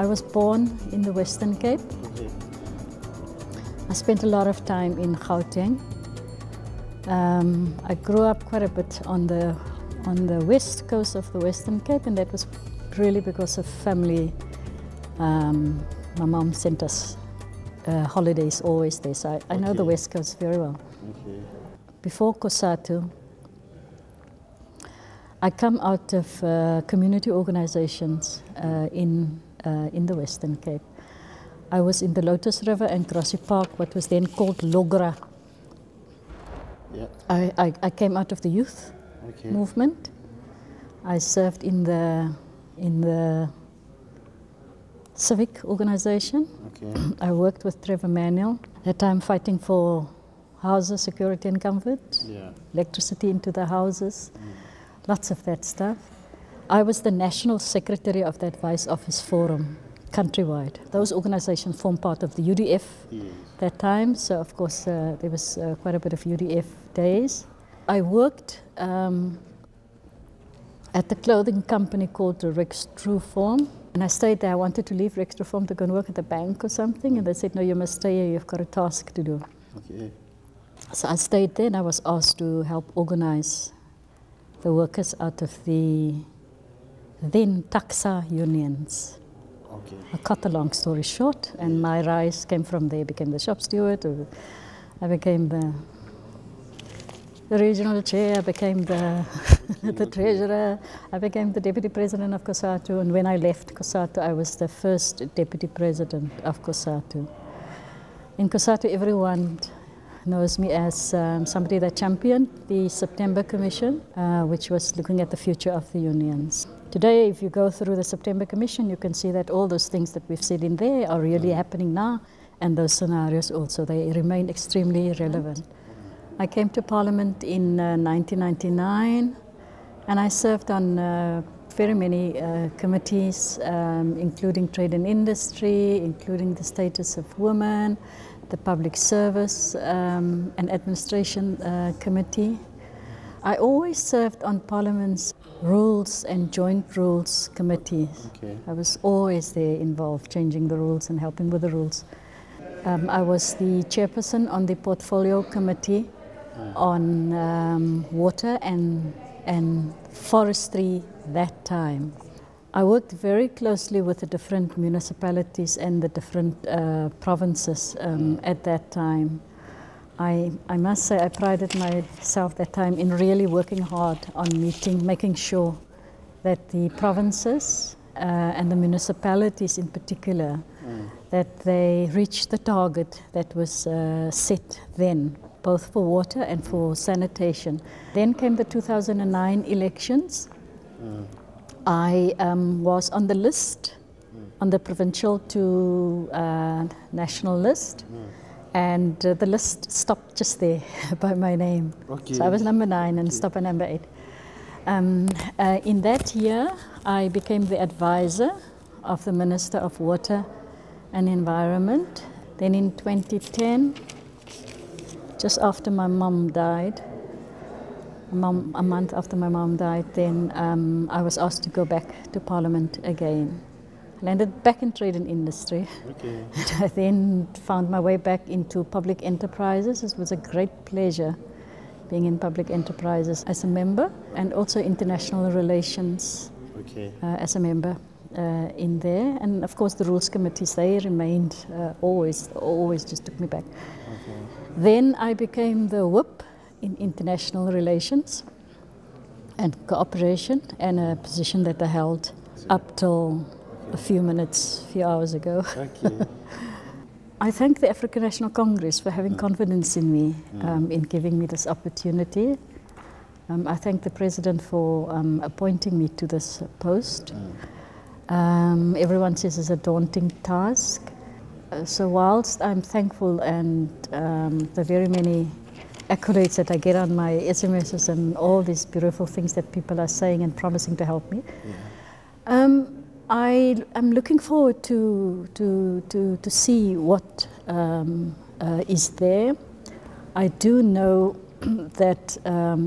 was born in the Western Cape. Okay. I spent a lot of time in Gauteng. I grew up quite a bit on the west coast of the Western Cape, and that was really because of family. My mom sent us holidays always there, so I know the West Coast very well. Okay. Before COSATU, I come out of community organizations in the Western Cape. I was in the Lotus River and Grassy Park, what was then called Logra. Yeah. I came out of the youth movement. I served in the civic organization. Okay. I worked with Trevor Manuel, at that time fighting for houses, security and comfort, electricity into the houses, lots of that stuff. I was the national secretary of the Advice Office Forum, countrywide. Those organizations formed part of the UDF that time, so of course there was quite a bit of UDF days. I worked at the clothing company called the Rex Trueform, and I stayed there. I wanted to leave Rex Trueform to go and work at the bank or something, and they said, no, you must stay here, you've got a task to do. Okay. So I stayed there, and I was asked to help organize the workers out of the then taxa unions. Okay. I cut a long story short, and my rise came from there. I became the shop steward, I became the regional chair, I became the, the treasurer, I became the deputy president of COSATU, and when I left COSATU, I was the first deputy president of COSATU. In COSATU, everyone knows me as somebody that championed the September Commission, which was looking at the future of the unions. Today, if you go through the September Commission, you can see that all those things that we've said in there are really happening now, and those scenarios also, they remain extremely relevant. I came to Parliament in 1999, and I served on very many committees, including trade and industry, including the status of women, the public service and administration committee. I always served on Parliament's rules and joint rules committees. Okay. I was always there involved, changing the rules and helping with the rules. I was the chairperson on the portfolio committee on water and forestry that time. I worked very closely with the different municipalities and the different provinces at that time. I must say I prided myself that time in really working hard on making sure that the provinces and the municipalities in particular, that they reached the target that was set then, both for water and for sanitation. Then came the 2009 elections. I was on the list, on the provincial to national list, and the list stopped just there by my name. Okay. So I was number 9 and stopped at number 8. In that year, I became the advisor of the Minister of Water and Environment. Then in 2010, just after my mom died, a month after my mom died, then I was asked to go back to Parliament again. I landed back in trade and industry. Okay. And I then found my way back into public enterprises. It was a great pleasure being in public enterprises as a member, and also international relations as a member in there. And of course the rules committees, they remained always just took me back. Okay. Then I became the whip in international relations and cooperation, and a position that I held up till a few hours ago. Okay. I thank the African National Congress for having confidence in me, in giving me this opportunity. I thank the President for appointing me to this post. Everyone says it's a daunting task. So whilst I'm thankful and the very many accolades that I get on my SMSs and all these beautiful things that people are saying and promising to help me, I am looking forward to see what is there. I do know that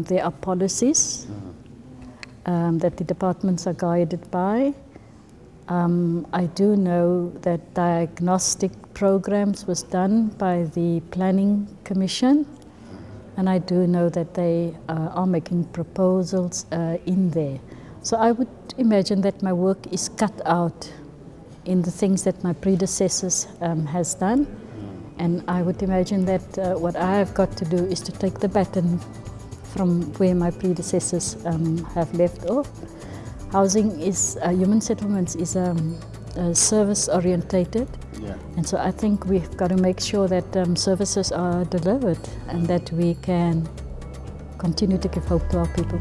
there are policies that the departments are guided by. I do know that diagnostic programs was done by the Planning Commission, and I do know that they are making proposals in there. So I would imagine that my work is cut out in the things that my predecessors has done, and I would imagine that what I have got to do is to take the baton from where my predecessors have left off. Housing is, human settlements is service orientated, Yeah. and so I think we've got to make sure that services are delivered and that we can continue to give hope to our people.